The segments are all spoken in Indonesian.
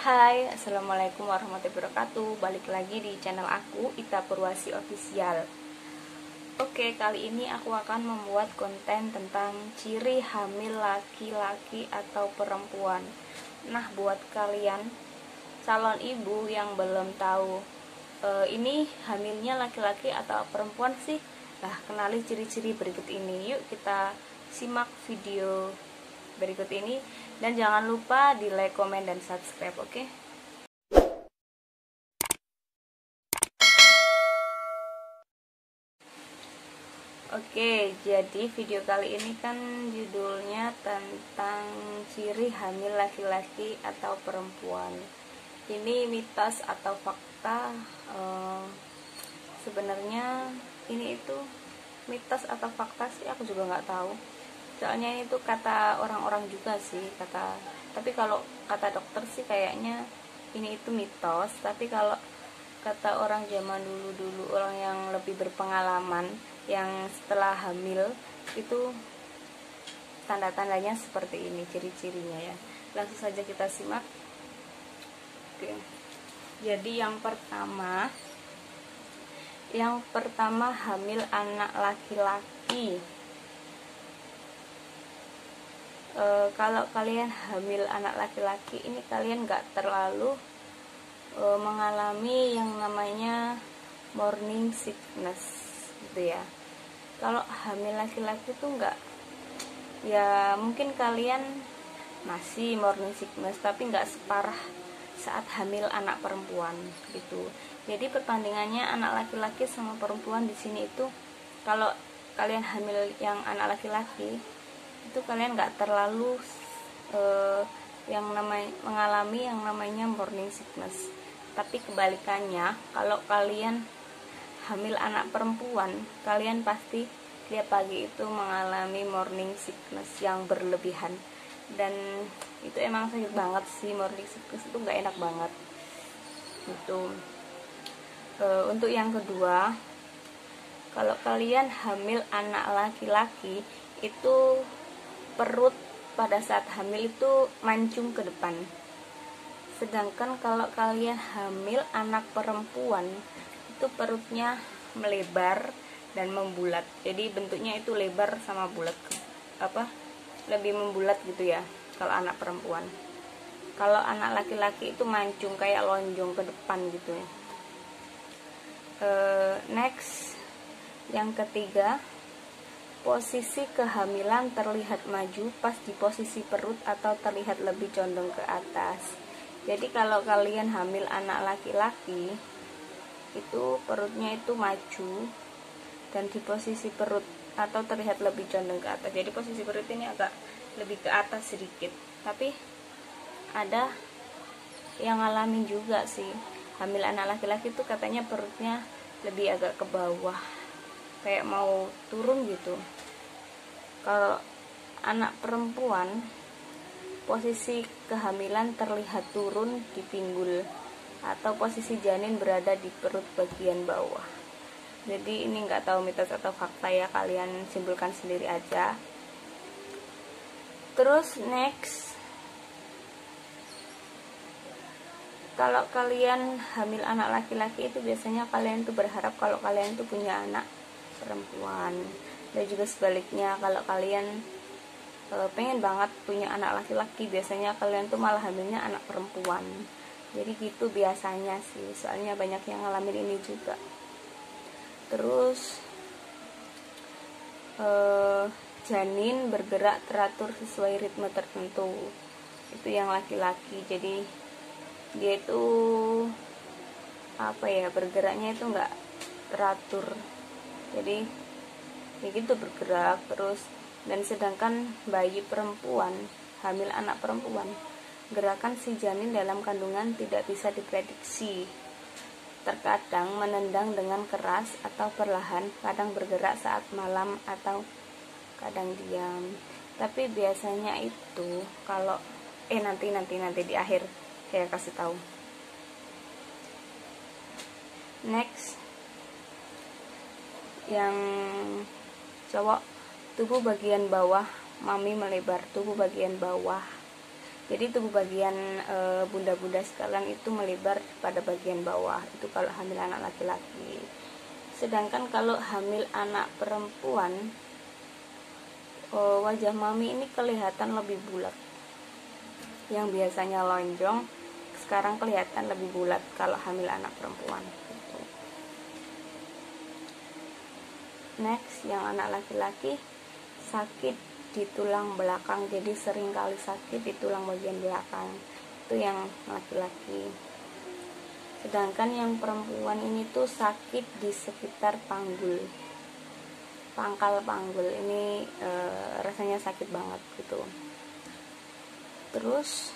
Hai, assalamualaikum warahmatullahi wabarakatuh. Balik lagi di channel aku, Ita Purwasi Official. Oke, kali ini aku akan membuat konten tentang ciri hamil laki-laki atau perempuan. Nah, buat kalian calon ibu yang belum tahu ini hamilnya laki-laki atau perempuan sih, nah kenali ciri-ciri berikut ini. Yuk kita simak video berikut ini, dan jangan lupa di like, komen, dan subscribe, oke? Oke, jadi video kali ini kan judulnya tentang ciri hamil laki-laki atau perempuan. Ini mitos atau fakta? Sebenarnya ini itu mitos atau fakta sih, aku juga nggak tahu. Soalnya itu kata orang-orang juga sih, tapi kalau kata dokter sih kayaknya ini itu mitos. Tapi kalau kata orang zaman dulu, orang yang lebih berpengalaman, yang setelah hamil itu tanda-tandanya seperti ini, ciri-cirinya ya. Langsung saja kita simak. Oke. Jadi yang pertama hamil anak laki-laki. Kalau kalian hamil anak laki-laki ini, kalian gak terlalu mengalami yang namanya morning sickness gitu ya. Kalau hamil laki-laki tuh enggak, ya mungkin kalian masih morning sickness, tapi enggak separah saat hamil anak perempuan gitu. Jadi perbandingannya anak laki-laki sama perempuan di sini itu, kalau kalian hamil yang anak laki-laki itu kalian nggak terlalu mengalami yang namanya morning sickness. Tapi kebalikannya, kalau kalian hamil anak perempuan, kalian pasti tiap pagi itu mengalami morning sickness yang berlebihan, dan itu emang sakit banget sih. Morning sickness itu nggak enak banget gitu. Untuk yang kedua, kalau kalian hamil anak laki-laki itu perut pada saat hamil itu mancung ke depan. Sedangkan kalau kalian hamil anak perempuan itu perutnya melebar dan membulat. Jadi bentuknya itu lebar sama bulat, lebih membulat gitu ya kalau anak perempuan. Kalau anak laki-laki itu mancung kayak lonjong ke depan gitu ya. Next, yang ketiga, posisi kehamilan terlihat maju pas di posisi perut atau terlihat lebih condong ke atas. Jadi kalau kalian hamil anak laki-laki itu perutnya itu maju dan di posisi perut atau terlihat lebih condong ke atas. Jadi posisi perut ini agak lebih ke atas sedikit. Tapi ada yang ngalamin juga sih, hamil anak laki-laki itu katanya perutnya lebih agak ke bawah, kayak mau turun gitu. Kalau anak perempuan, posisi kehamilan terlihat turun di pinggul atau posisi janin berada di perut bagian bawah. Jadi ini nggak tahu mitos atau fakta ya, kalian simpulkan sendiri aja. Terus next, kalau kalian hamil anak laki-laki itu biasanya kalian tuh berharap kalau kalian tuh punya anak perempuan, dan juga sebaliknya kalau kalian pengen banget punya anak laki-laki, biasanya kalian tuh malah hamilnya anak perempuan. Jadi gitu biasanya sih, soalnya banyak yang ngalamin ini juga. Terus janin bergerak teratur sesuai ritme tertentu, itu yang laki-laki. Jadi dia itu bergeraknya itu nggak teratur, jadi begitu bergerak terus. Dan sedangkan bayi perempuan, hamil anak perempuan, gerakan si janin dalam kandungan tidak bisa diprediksi. Terkadang menendang dengan keras atau perlahan, kadang bergerak saat malam atau kadang diam. Tapi biasanya itu kalau nanti di akhir saya kasih tahu. Next, yang cowok, tubuh bagian bawah mami melebar. Tubuh bagian bawah Jadi tubuh bagian bunda-bunda sekalian itu melebar pada bagian bawah, itu kalau hamil anak laki-laki. Sedangkan kalau hamil anak perempuan, wajah mami ini kelihatan lebih bulat. Yang biasanya lonjong sekarang kelihatan lebih bulat kalau hamil anak perempuan. Next, yang anak laki-laki sakit di tulang belakang, jadi sering kali sakit di tulang bagian belakang, itu yang laki-laki. Sedangkan yang perempuan ini tuh sakit di sekitar panggul, pangkal panggul ini rasanya sakit banget gitu. Terus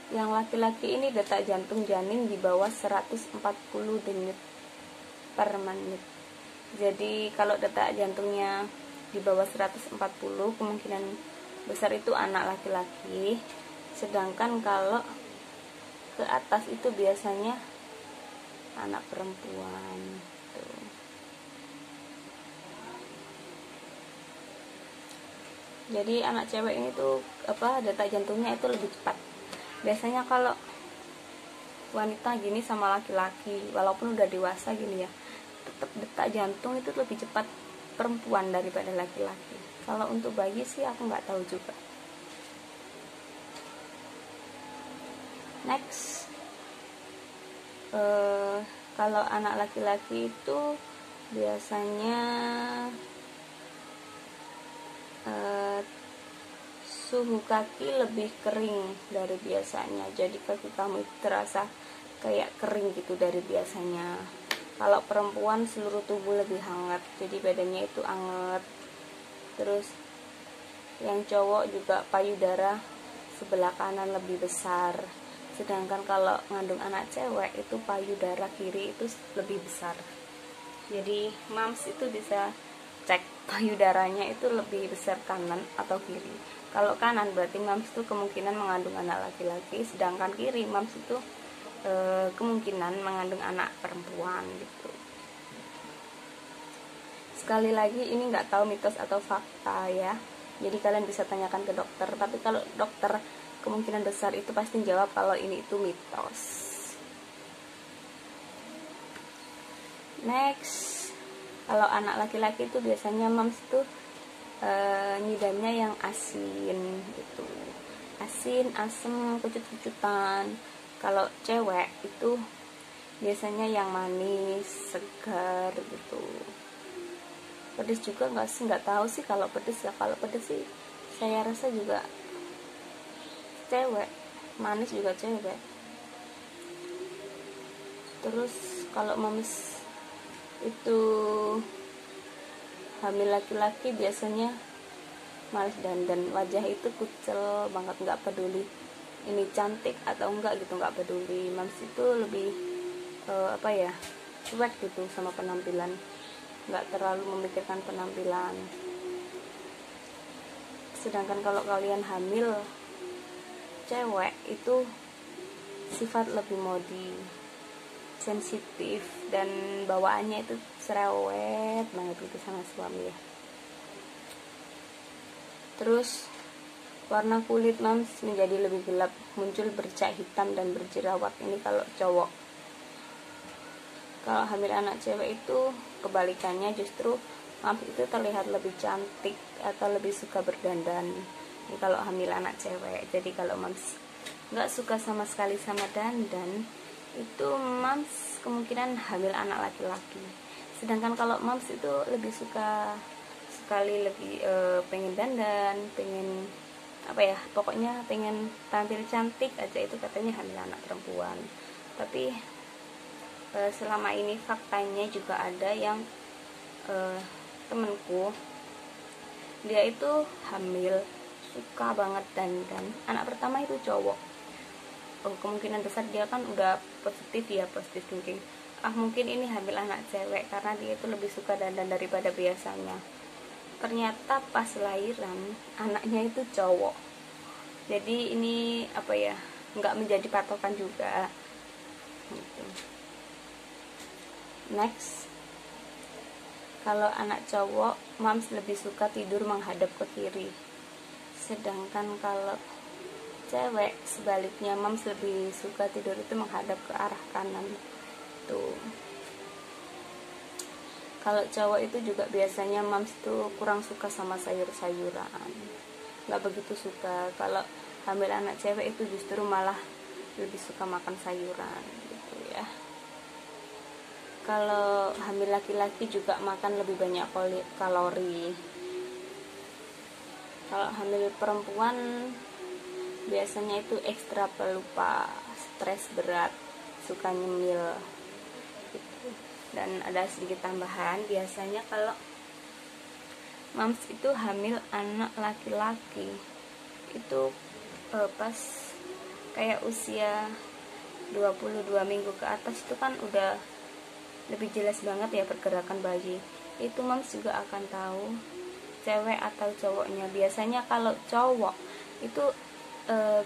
yang laki-laki ini detak jantung janin di bawah 140 denyut per menit. Jadi kalau detak jantungnya di bawah 140, kemungkinan besar itu anak laki-laki. Sedangkan kalau ke atas itu biasanya anak perempuan. Tuh. Jadi anak cewek ini tuh detak jantungnya itu lebih cepat. Biasanya kalau wanita gini sama laki-laki, walaupun udah dewasa gini ya, tetap detak jantung itu lebih cepat perempuan daripada laki-laki. Kalau untuk bayi sih aku nggak tahu juga. Next, kalau anak laki-laki itu biasanya suhu kaki lebih kering dari biasanya. Jadi kaki kamu itu terasa kayak kering gitu dari biasanya. Kalau perempuan seluruh tubuh lebih hangat, jadi badannya itu hangat. Terus yang cowok juga payudara sebelah kanan lebih besar. Sedangkan kalau ngandung anak cewek itu payudara kiri itu lebih besar. Jadi mams itu bisa cek payudaranya itu lebih besar kanan atau kiri. Kalau kanan berarti mams itu kemungkinan mengandung anak laki-laki, sedangkan kiri mams itu kemungkinan mengandung anak perempuan gitu. Sekali lagi ini nggak tahu mitos atau fakta ya, jadi kalian bisa tanyakan ke dokter. Tapi kalau dokter kemungkinan besar itu pasti jawab kalau ini itu mitos. Next, kalau anak laki-laki itu biasanya mams itu nyidamnya yang asin gitu, asin, asem, kucut-kucutan. Kalau cewek itu biasanya yang manis, segar gitu. Pedes juga nggak sih, nggak tahu sih kalau pedes ya. Kalau pedes sih saya rasa juga cewek, manis juga cewek. Terus kalau manis itu hamil laki-laki biasanya malas dandan, wajah itu kucel banget, nggak peduli ini cantik atau enggak gitu, nggak peduli. Mams itu lebih cuek gitu sama penampilan, nggak terlalu memikirkan penampilan. Sedangkan kalau kalian hamil cewek itu sifat lebih modi, sensitif, dan bawaannya itu cerewet banget gitu sama suami ya. Terus warna kulit mams menjadi lebih gelap, muncul bercak hitam dan berjerawat. Ini kalau cowok. Kalau hamil anak cewek itu kebalikannya, justru mams itu terlihat lebih cantik atau lebih suka berdandan. Ini kalau hamil anak cewek. Jadi kalau mams nggak suka sama sekali sama dandan, itu mams kemungkinan hamil anak laki-laki. Sedangkan kalau mams itu lebih suka sekali, lebih pengen dandan, pengen pokoknya pengen tampil cantik aja, itu katanya hamil anak perempuan. Tapi selama ini faktanya juga ada yang temenku, dia itu hamil suka banget dandan, anak pertama itu cowok. Kemungkinan besar dia kan udah positif thinking, mungkin ini hamil anak cewek karena dia itu lebih suka dandan daripada biasanya. Ternyata pas lahiran anaknya itu cowok. Jadi ini nggak menjadi patokan juga gitu. Next, kalau anak cowok mams lebih suka tidur menghadap ke kiri. Sedangkan kalau cewek sebaliknya mams lebih suka tidur itu menghadap ke arah kanan tuh. Kalau cowok itu juga biasanya mams tuh kurang suka sama sayur-sayuran, nggak begitu suka. Kalau hamil anak cewek itu justru malah lebih suka makan sayuran gitu ya. Kalau hamil laki-laki juga makan lebih banyak kalori. Kalau hamil perempuan biasanya itu ekstra pelupa, stres berat, suka nyemil gitu. Dan ada sedikit tambahan, biasanya kalau mams itu hamil anak laki-laki itu pas kayak usia 22 minggu ke atas itu kan udah lebih jelas banget ya pergerakan bayi. Itu mams juga akan tahu cewek atau cowoknya. Biasanya kalau cowok itu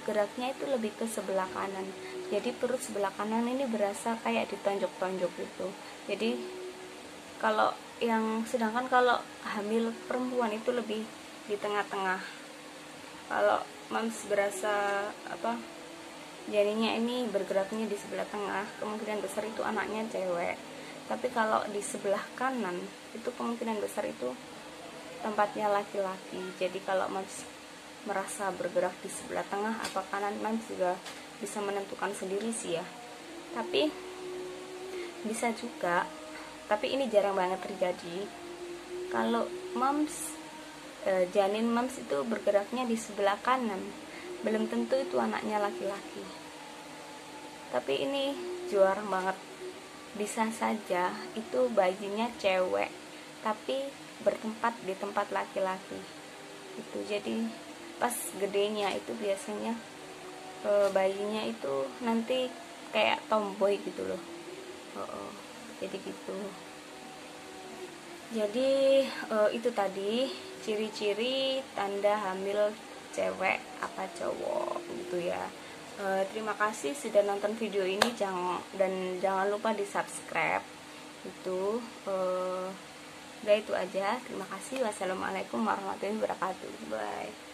geraknya itu lebih ke sebelah kanan, jadi perut sebelah kanan ini berasa kayak ditonjok-tonjok gitu. Jadi kalau sedangkan kalau hamil perempuan itu lebih di tengah-tengah. Kalau mams berasa jadinya ini bergeraknya di sebelah tengah, kemungkinan besar itu anaknya cewek. Tapi kalau di sebelah kanan itu kemungkinan besar itu tempatnya laki-laki. Jadi kalau mams merasa bergerak di sebelah tengah atau kanan, mams juga bisa menentukan sendiri sih ya. Tapi bisa juga, tapi ini jarang banget terjadi, kalau mams janin mams itu bergeraknya di sebelah kanan, belum tentu itu anaknya laki-laki. Tapi ini jarang banget. Bisa saja itu bayinya cewek tapi bertempat di tempat laki-laki itu. Jadi pas gedenya itu biasanya bayinya itu nanti kayak tomboy gitu loh. Jadi gitu. Jadi itu tadi ciri-ciri tanda hamil cewek apa cowok gitu ya. Terima kasih sudah nonton video ini, dan jangan lupa di subscribe itu. Udah itu aja, terima kasih. Wassalamualaikum warahmatullahi wabarakatuh. Bye.